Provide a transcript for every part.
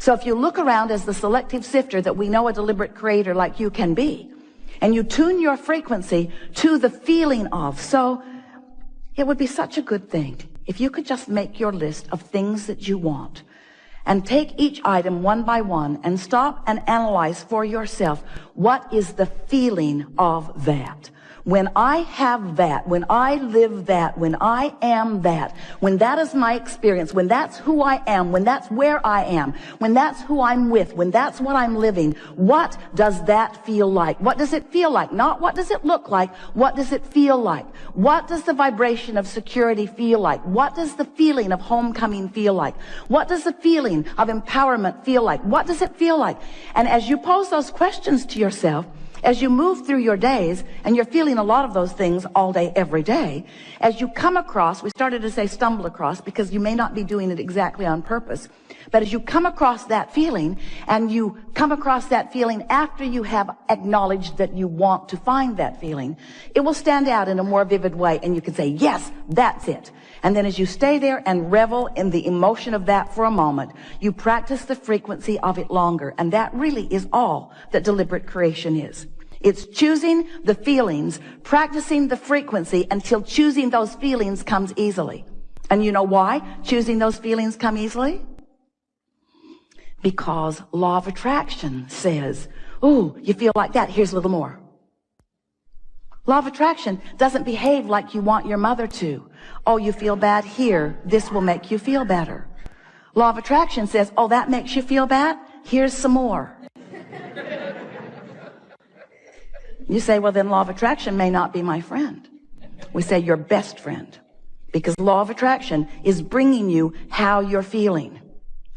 So if you look around as the selective sifter that we know a deliberate creator like you can be, and you tune your frequency to the feeling of, so it would be such a good thing if you could just make your list of things that you want and take each item one by one and stop and analyze for yourself, what is the feeling of that? When I have that, when I live that, when I am that, when that is my experience, when that's who I am, when that's where I am, when that's who I'm with, when that's what I'm living, what does that feel like? What does it feel like? Not what does it look like? What does it feel like? What does the vibration of security feel like? What does the feeling of homecoming feel like? What does the feeling of empowerment feel like? What does it feel like? And as you pose those questions to yourself, as you move through your days, and you're feeling a lot of those things all day, every day, as you come across, we started to say stumble across because you may not be doing it exactly on purpose, but as you come across that feeling, and you come across that feeling after you have acknowledged that you want to find that feeling, it will stand out in a more vivid way, and you can say, yes, that's it. And then as you stay there and revel in the emotion of that for a moment, you practice the frequency of it longer. And that really is all that deliberate creation is. It's choosing the feelings, practicing the frequency until choosing those feelings comes easily. And you know why choosing those feelings come easily? Because law of attraction says, ooh, you feel like that, here's a little more. Law of attraction doesn't behave like you want your mother to. Oh, you feel bad here, this will make you feel better. Law of attraction says, oh, that makes you feel bad, here's some more. You say, well, then law of attraction may not be my friend. We say your best friend, because law of attraction is bringing you how you're feeling,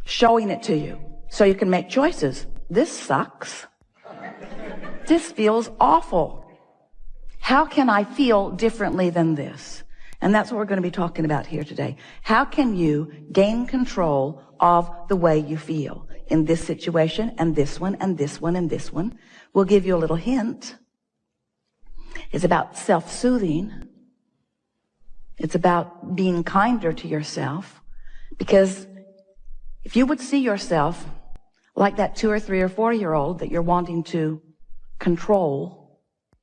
showing it to you so you can make choices. This sucks. This feels awful. How can I feel differently than this? And that's what we're going to be talking about here today. How can you gain control of the way you feel in this situation and this one and this one and this one? We'll give you a little hint. It's about self-soothing. It's about being kinder to yourself. Because if you would see yourself like that 2 or 3 or 4-year-old that you're wanting to control,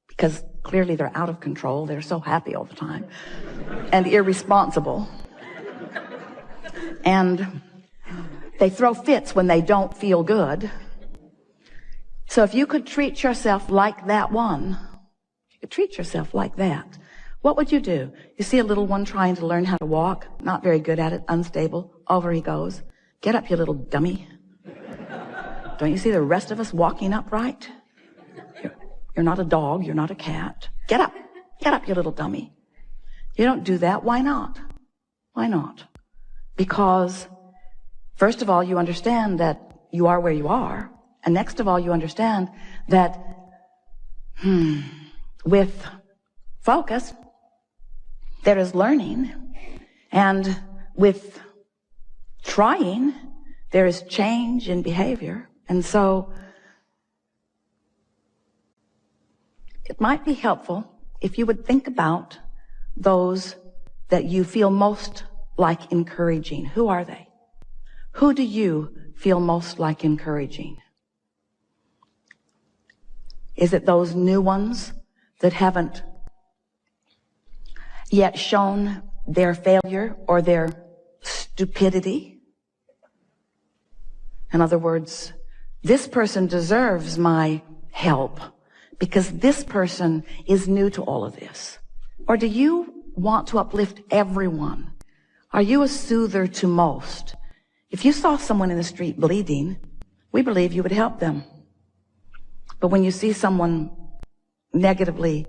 because clearly they're out of control, they're so happy all the time, and irresponsible, and they throw fits when they don't feel good. So if you could treat yourself like that one, you could treat yourself like that, what would you do? You see a little one trying to learn how to walk, not very good at it, unstable, over he goes. Get up, you little dummy. Don't you see the rest of us walking upright? You're not a dog, you're not a cat. Get up, you little dummy. You don't do that. Why not? Why not? Because, first of all, you understand that you are where you are. And next of all, you understand that, with focus, there is learning. And with trying, there is change in behavior. And so, it might be helpful if you would think about those that you feel most like encouraging. Who are they? Who do you feel most like encouraging? Is it those new ones that haven't yet shown their failure or their stupidity? In other words, this person deserves my help because this person is new to all of this. Or do you want to uplift everyone? Are you a soother to most? If you saw someone in the street bleeding, we believe you would help them. But when you see someone negatively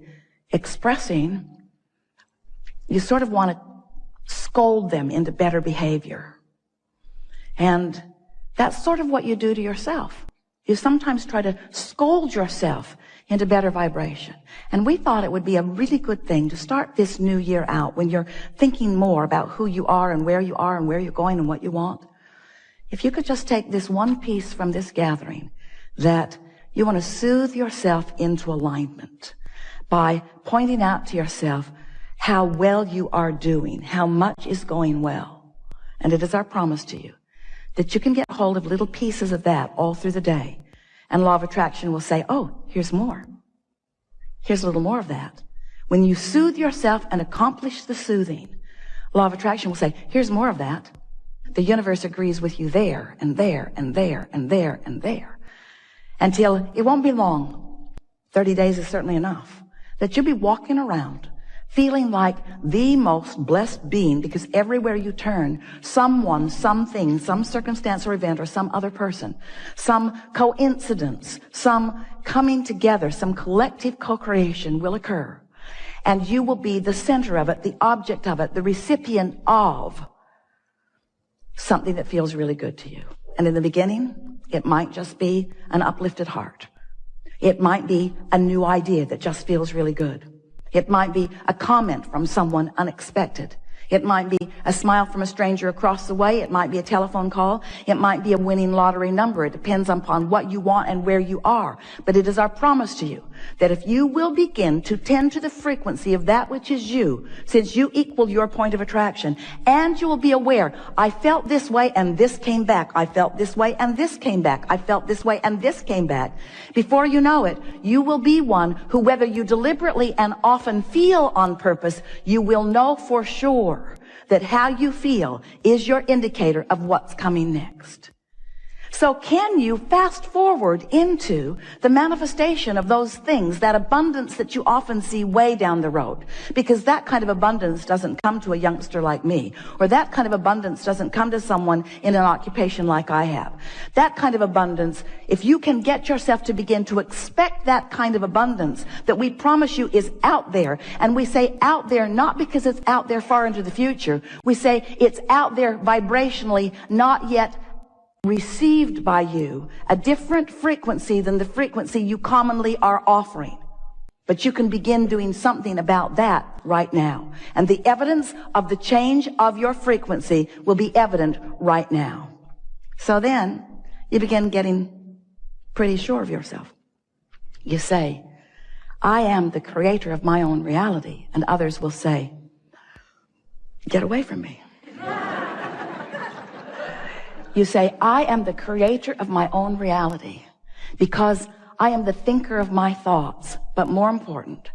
expressing, you sort of want to scold them into better behavior. And that's sort of what you do to yourself. You sometimes try to scold yourself into better vibration. And we thought it would be a really good thing to start this new year out when you're thinking more about who you are and where you're going and what you want. If you could just take this one piece from this gathering, that you want to soothe yourself into alignment by pointing out to yourself how well you are doing, how much is going well. And it is our promise to you that you can get hold of little pieces of that all through the day. And law of attraction will say, oh, here's more. Here's a little more of that. When you soothe yourself and accomplish the soothing, law of attraction will say, here's more of that. The universe agrees with you there and there and there and there and there. Until it won't be long, 30 days is certainly enough, that you'll be walking around feeling like the most blessed being, because everywhere you turn, someone, something, some circumstance or event or some other person, some coincidence, some coming together, some collective co-creation will occur. And you will be the center of it, the object of it, the recipient of something that feels really good to you. And in the beginning, it might just be an uplifted heart. It might be a new idea that just feels really good. It might be a comment from someone unexpected. It might be a smile from a stranger across the way. It might be a telephone call. It might be a winning lottery number. It depends upon what you want and where you are. But it is our promise to you that if you will begin to tend to the frequency of that which is you, since you equal your point of attraction, and you will be aware, I felt this way and this came back. I felt this way and this came back. I felt this way and this came back. Before you know it, you will be one who, whether you deliberately and often feel on purpose, you will know for sure that how you feel is your indicator of what's coming next. So can you fast forward into the manifestation of those things, that abundance that you often see way down the road? Because that kind of abundance doesn't come to a youngster like me, or that kind of abundance doesn't come to someone in an occupation like I have. That kind of abundance, if you can get yourself to begin to expect that kind of abundance that we promise you is out there, and we say out there not because it's out there far into the future, we say it's out there vibrationally, not yet received by you, a different frequency than the frequency you commonly are offering. But you can begin doing something about that right now. And the evidence of the change of your frequency will be evident right now. So then you begin getting pretty sure of yourself. You say, I am the creator of my own reality. And others will say, get away from me. You say, I am the creator of my own reality because I am the thinker of my thoughts. But more important,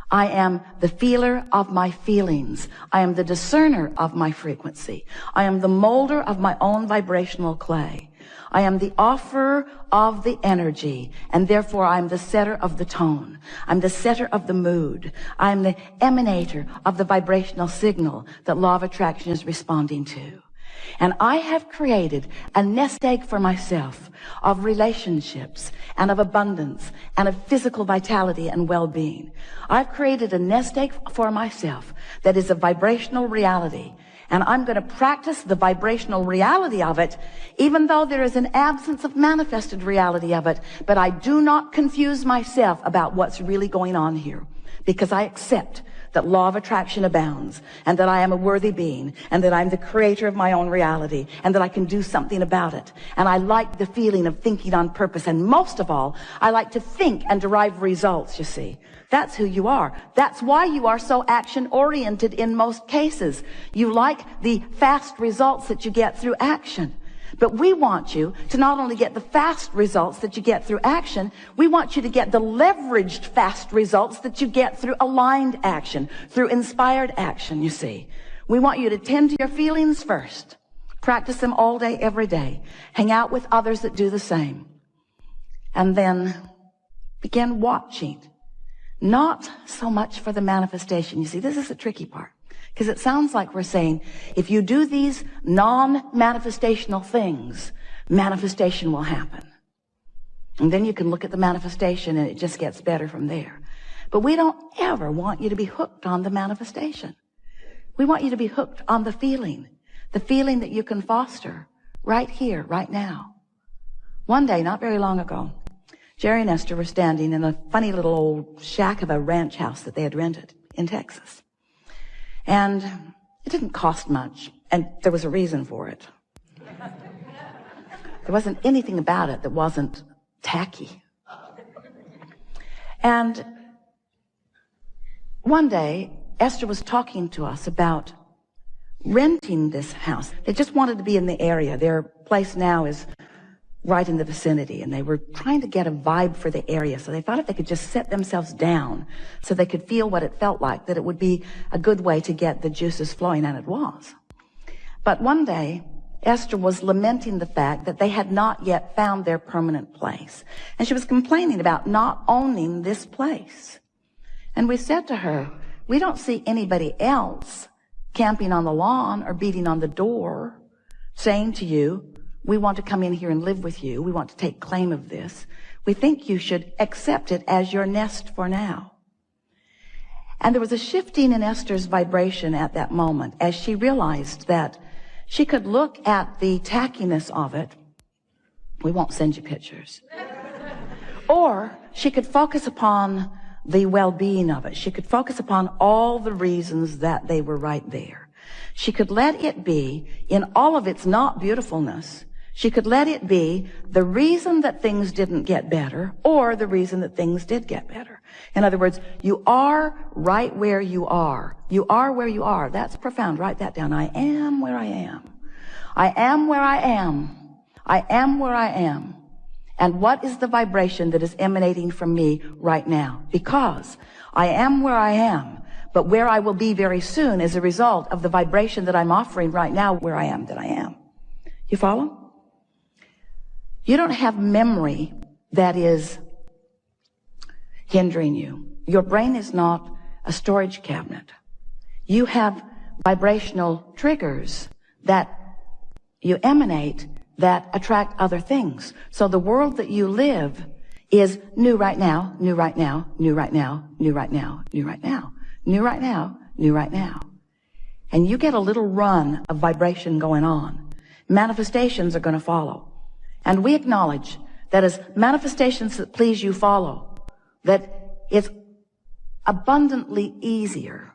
I am the feeler of my feelings. I am the discerner of my frequency. I am the molder of my own vibrational clay. I am the offerer of the energy, and therefore I am the setter of the tone. I'm the setter of the mood. I am the emanator of the vibrational signal that law of attraction is responding to. And I have created a nest egg for myself of relationships and of abundance and of physical vitality and well-being. I've created a nest egg for myself that is a vibrational reality. And I'm going to practice the vibrational reality of it, even though there is an absence of manifested reality of it. But I do not confuse myself about what's really going on here, because I accept that law of attraction abounds, and that I am a worthy being, and that I'm the creator of my own reality, and that I can do something about it. And I like the feeling of thinking on purpose. And most of all, I like to think and derive results, you see. That's who you are. That's why you are so action-oriented in most cases. You like the fast results that you get through action. But we want you to not only get the fast results that you get through action, we want you to get the leveraged fast results that you get through aligned action, through inspired action, you see. We want you to tend to your feelings first. Practice them all day, every day. Hang out with others that do the same. And then begin watching. Not so much for the manifestation. You see, this is the tricky part. Because it sounds like we're saying, if you do these non-manifestational things, manifestation will happen. And then you can look at the manifestation and it just gets better from there. But we don't ever want you to be hooked on the manifestation. We want you to be hooked on the feeling that you can foster right here, right now. One day, not very long ago, Jerry and Esther were standing in a funny little old shack of a ranch house that they had rented in Texas. And it didn't cost much, and there was a reason for it. There wasn't anything about it that wasn't tacky. And one day, Esther was talking to us about renting this house. They just wanted to be in the area. Their place now is right in the vicinity, and they were trying to get a vibe for the area. So they thought if they could just set themselves down so they could feel what it felt like, that it would be a good way to get the juices flowing, and it was. But one day, Esther was lamenting the fact that they had not yet found their permanent place. And she was complaining about not owning this place. And we said to her, we don't see anybody else camping on the lawn or beating on the door saying to you, we want to come in here and live with you. We want to take claim of this. We think you should accept it as your nest for now. And there was a shifting in Esther's vibration at that moment as she realized that she could look at the tackiness of it. We won't send you pictures. Or she could focus upon the well-being of it. She could focus upon all the reasons that they were right there. She could let it be, in all of its not beautifulness, she could let it be the reason that things didn't get better or the reason that things did get better. In other words, you are right where you are. You are where you are. That's profound. Write that down. I am where I am. I am where I am. I am where I am. And what is the vibration that is emanating from me right now? Because I am where I am, but where I will be very soon is a result of the vibration that I'm offering right now where I am that I am. You follow? You don't have memory that is hindering you. Your brain is not a storage cabinet. You have vibrational triggers that you emanate that attract other things. So the world that you live is new right now, new right now, new right now, new right now, new right now, new right now, new right now. And you get a little run of vibration going on. Manifestations are going to follow. And we acknowledge that as manifestations that please you follow, that it's abundantly easier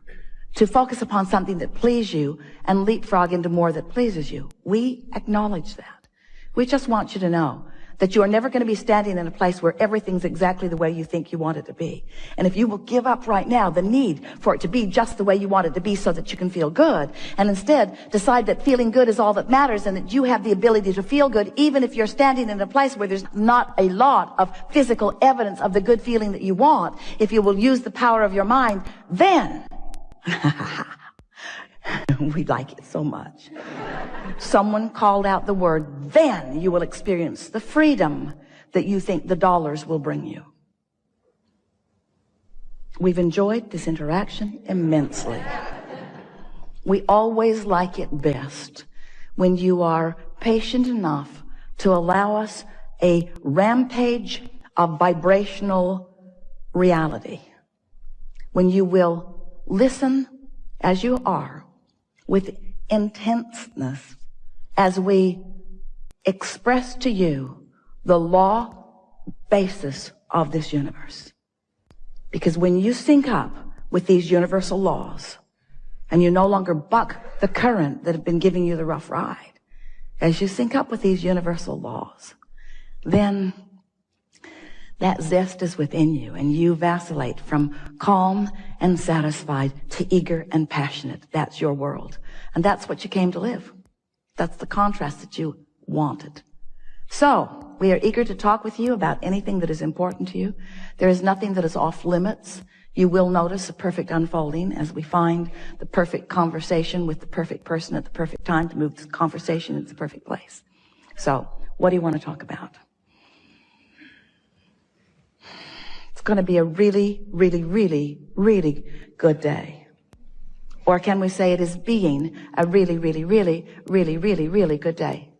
to focus upon something that pleases you and leapfrog into more that pleases you. We acknowledge that. We just want you to know that you are never going to be standing in a place where everything's exactly the way you think you want it to be. And if you will give up right now the need for it to be just the way you want it to be so that you can feel good, and instead decide that feeling good is all that matters and that you have the ability to feel good even if you're standing in a place where there's not a lot of physical evidence of the good feeling that you want, if you will use the power of your mind, then we like it so much. Someone called out the word, then you will experience the freedom that you think the dollars will bring you. We've enjoyed this interaction immensely. We always like it best when you are patient enough to allow us a rampage of vibrational reality. When you will listen as you are with intenseness as we express to you the law basis of this universe. Because when you sync up with these universal laws and you no longer buck the current that have been giving you the rough ride, as you sync up with these universal laws, then that zest is within you and you vacillate from calm and satisfied to eager and passionate. That's your world. And that's what you came to live. That's the contrast that you wanted. So, we are eager to talk with you about anything that is important to you. There is nothing that is off limits. You will notice a perfect unfolding as we find the perfect conversation with the perfect person at the perfect time to move the conversation into the perfect place. So, what do you want to talk about? It's going to be a really, really, really, really good day. Or can we say it is being a really, really, really, really, really, really good day?